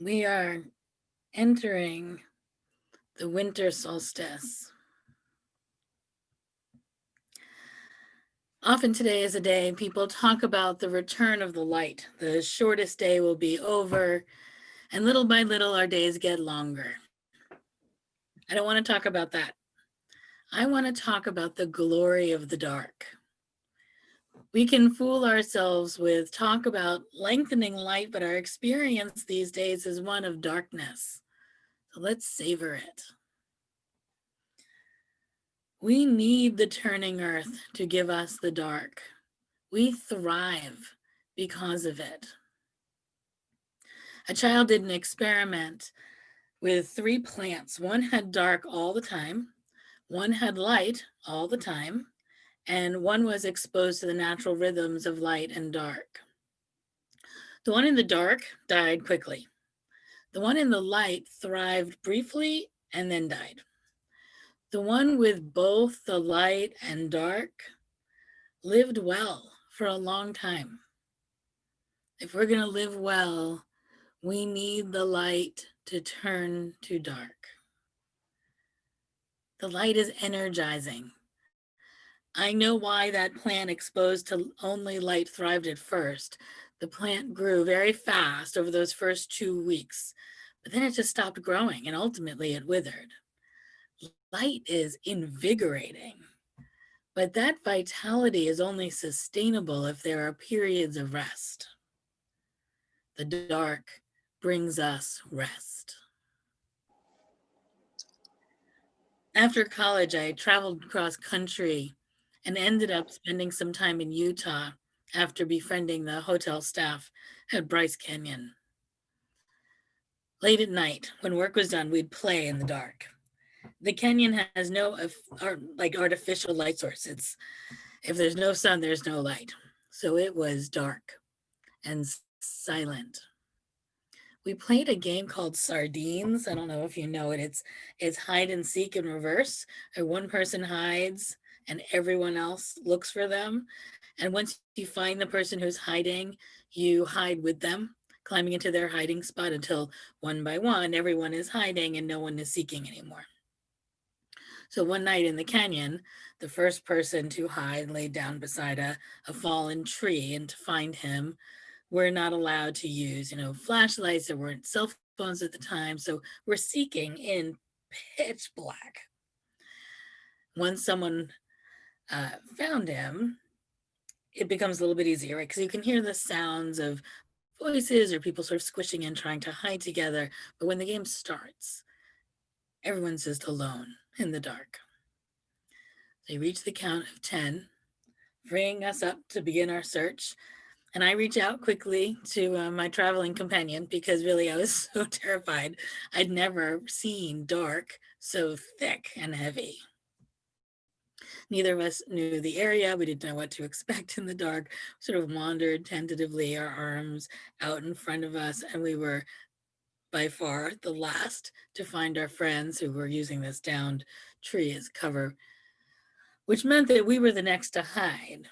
We are entering the winter solstice. Often today is a day people talk about the return of the light. The shortest day will be over, and little by little our days get longer. I don't want to talk about that. I want to talk about the glory of the dark. We can fool ourselves with talk about lengthening light, but our experience these days is one of darkness. So let's savor it. We need the turning earth to give us the dark. We thrive because of it. A child did an experiment with 3 plants. One had dark all the time, one had light all the time, and one was exposed to the natural rhythms of light and dark. The one in the dark died quickly. The one in the light thrived briefly and then died. The one with both the light and dark lived well for a long time. If we're going to live well, we need the light to turn to dark. The light is energizing. I know why that plant exposed to only light thrived at first. The plant grew very fast over those first 2 weeks, but then it just stopped growing and ultimately it withered. Light is invigorating, but that vitality is only sustainable if there are periods of rest. The dark brings us rest. After college, I traveled cross country and ended up spending some time in Utah after befriending the hotel staff at Bryce Canyon. Late at night, when work was done, we'd play in the dark. The canyon has no artificial light source. It's if there's no sun, there's no light. So it was dark and silent. We played a game called Sardines. I don't know if you know it. It's hide and seek in reverse. Or one person hides and everyone else looks for them. And once you find the person who's hiding, you hide with them, climbing into their hiding spot until one by one everyone is hiding and no one is seeking anymore. So one night in the canyon, the first person to hide laid down beside a fallen tree, and to find him, we're not allowed to use, flashlights. There weren't cell phones at the time. So we're seeking in pitch black. Once someone found him, it becomes a little bit easier, right? Because you can hear the sounds of voices or people sort of squishing in, trying to hide together. But when the game starts, everyone's just alone in the dark. They reach the count of 10, freeing us up to begin our search. And I reach out quickly to my traveling companion because really I was so terrified. I'd never seen dark so thick and heavy. Neither of us knew the area. We didn't know what to expect in the dark. We sort of wandered tentatively, our arms out in front of us, and we were by far the last to find our friends who were using this downed tree as cover, which meant that we were the next to hide.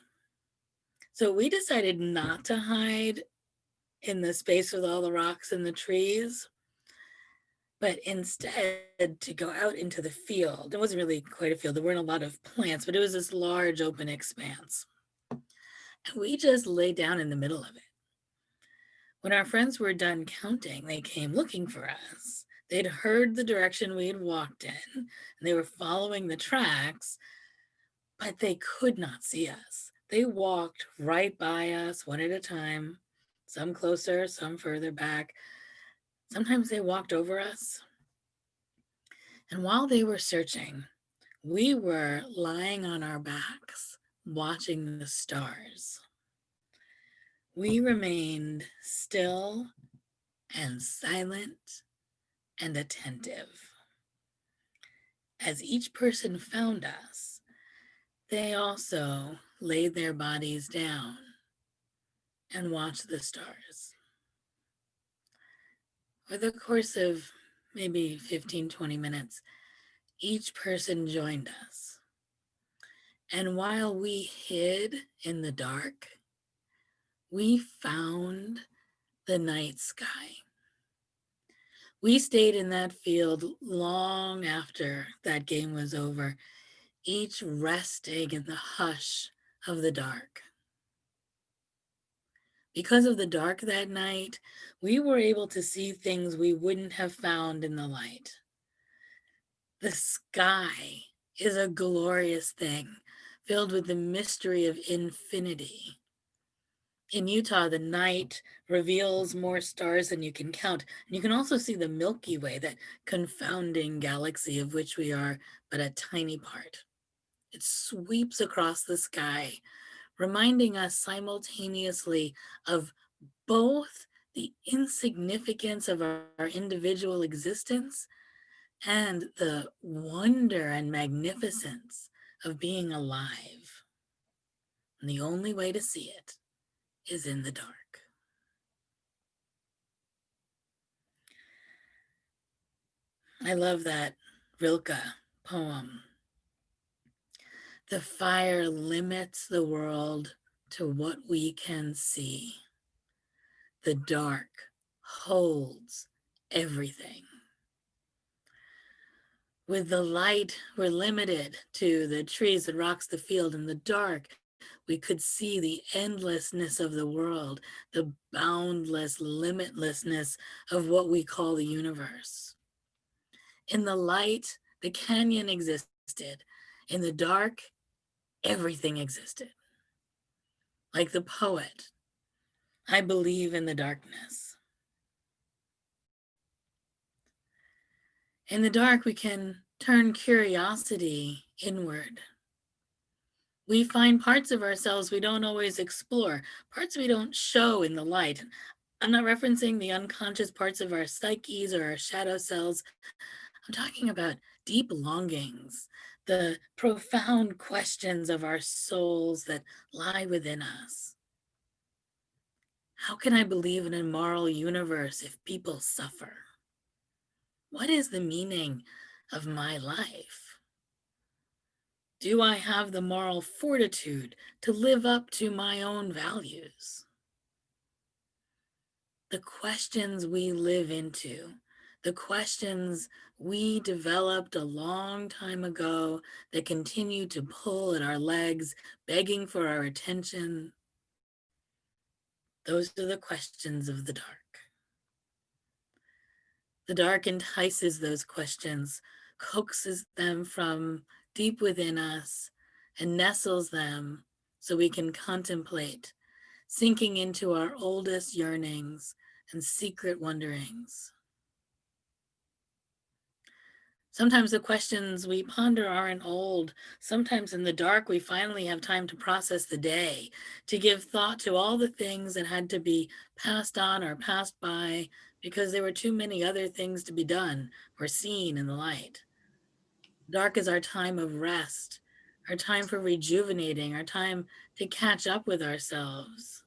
So we decided not to hide in the space with all the rocks and the trees, but instead to go out into the field. It wasn't really quite a field. There weren't a lot of plants, but it was this large open expanse. And we just lay down in the middle of it. When our friends were done counting, they came looking for us. They'd heard the direction we had walked in, and they were following the tracks, but they could not see us. They walked right by us one at a time, some closer, some further back. Sometimes they walked over us. And while they were searching, we were lying on our backs, watching the stars. We remained still and silent and attentive. As each person found us, they also laid their bodies down and watched the stars. Over the course of maybe 15, 20 minutes, each person joined us. And while we hid in the dark, we found the night sky. We stayed in that field long after that game was over, each resting in the hush of the dark. Because of the dark that night, we were able to see things we wouldn't have found in the light. The sky is a glorious thing, filled with the mystery of infinity. In Utah, the night reveals more stars than you can count. And you can also see the Milky Way, that confounding galaxy of which we are but a tiny part. It sweeps across the sky, reminding us simultaneously of both the insignificance of our individual existence and the wonder and magnificence of being alive. And the only way to see it is in the dark. I love that Rilke poem. The fire limits the world to what we can see. The dark holds everything. With the light, we're limited to the trees, the rocks, the field. In the dark, we could see the endlessness of the world, the boundless limitlessness of what we call the universe. In the light, the canyon existed. In the dark, everything existed. Like the poet, I believe in the darkness. In the dark, we can turn curiosity inward. We find parts of ourselves we don't always explore, parts we don't show in the light. I'm not referencing the unconscious parts of our psyches or our shadow selves. I'm talking about deep longings, the profound questions of our souls that lie within us. How can I believe in a moral universe if people suffer? What is the meaning of my life? Do I have the moral fortitude to live up to my own values? The questions we live into, the questions we developed a long time ago that continue to pull at our legs, begging for our attention, those are the questions of the dark. The dark entices those questions, coaxes them from deep within us, and nestles them so we can contemplate, sinking into our oldest yearnings and secret wonderings. Sometimes the questions we ponder aren't old. Sometimes in the dark, we finally have time to process the day, to give thought to all the things that had to be passed on or passed by because there were too many other things to be done or seen in the light. Dark is our time of rest, our time for rejuvenating, our time to catch up with ourselves.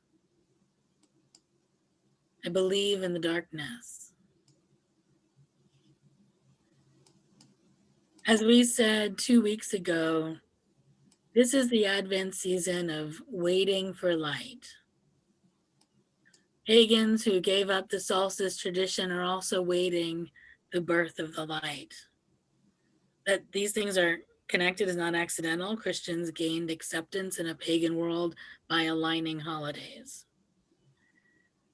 I believe in the darkness. As we said 2 weeks ago, this is the Advent season of waiting for light. Pagans who gave up the solstice tradition are also waiting the birth of the light. That these things are connected is not accidental. Christians gained acceptance in a pagan world by aligning holidays.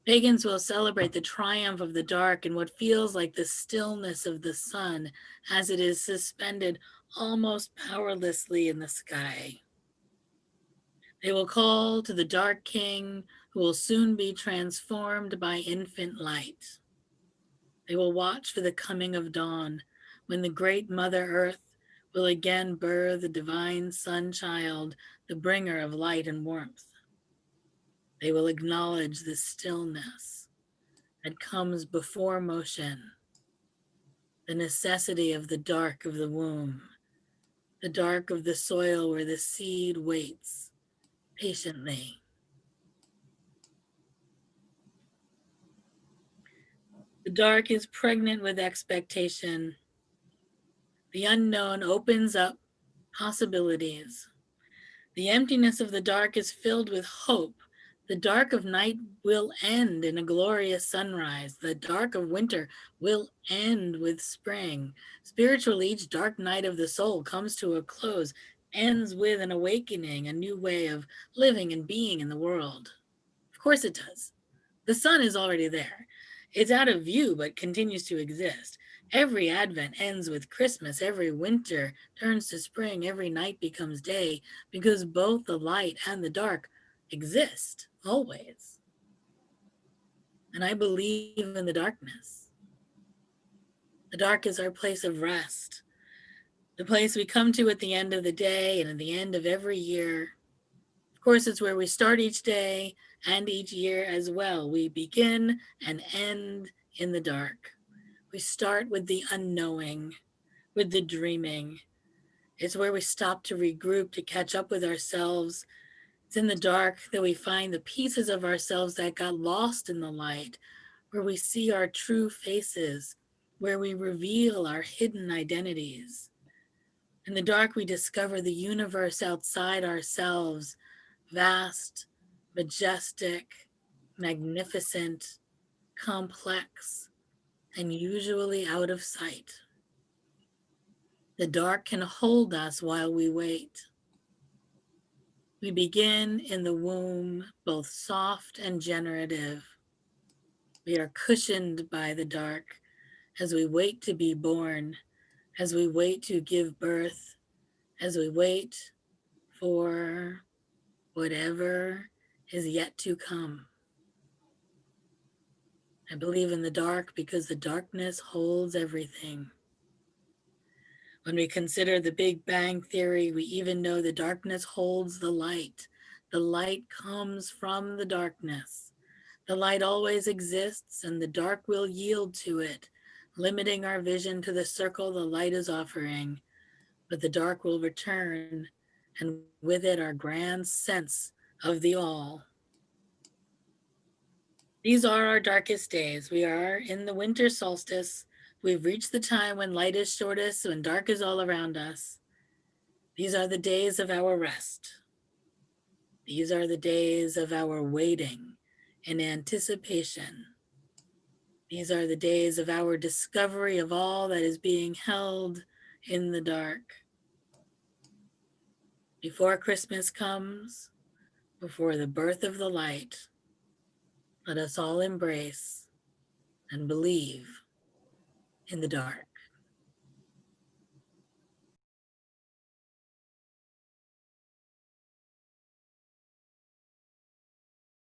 Pagans will celebrate the triumph of the dark and what feels like the stillness of the sun as it is suspended almost powerlessly in the sky. They will call to the dark king who will soon be transformed by infant light. They will watch for the coming of dawn when the great Mother Earth will again birth the divine sun child, the bringer of light and warmth. They will acknowledge the stillness that comes before motion, the necessity of the dark of the womb, the dark of the soil where the seed waits patiently. The dark is pregnant with expectation. The unknown opens up possibilities. The emptiness of the dark is filled with hope The dark of night will end in a glorious sunrise. The dark of winter will end with spring. Spiritually, each dark night of the soul comes to a close, ends with an awakening, a new way of living and being in the world. Of course it does. The sun is already there. It's out of view, but continues to exist. Every Advent ends with Christmas. Every winter turns to spring. Every night becomes day because both the light and the dark exist always. And I believe in the darkness. The dark is our place of rest, the place we come to at the end of the day and at the end of every year. Of course, it's where we start each day and each year as well. We begin and end in the dark. We start with the unknowing, with the dreaming. It's where we stop to regroup, to catch up with ourselves. It's in the dark that we find the pieces of ourselves that got lost in the light, where we see our true faces, where we reveal our hidden identities. In the dark, we discover the universe outside ourselves, vast, majestic, magnificent, complex, and usually out of sight. The dark can hold us while we wait. We begin in the womb, both soft and generative. We are cushioned by the dark as we wait to be born, as we wait to give birth, as we wait for whatever is yet to come. I believe in the dark because the darkness holds everything. When we consider the Big Bang Theory, we even know the darkness holds the light. The light comes from the darkness. The light always exists, and the dark will yield to it, limiting our vision to the circle the light is offering. But the dark will return, and with it, our grand sense of the all. These are our darkest days. We are in the winter solstice. We've reached the time when light is shortest, when dark is all around us. These are the days of our rest. These are the days of our waiting in anticipation. These are the days of our discovery of all that is being held in the dark. Before Christmas comes, before the birth of the light, let us all embrace and believe in the dark.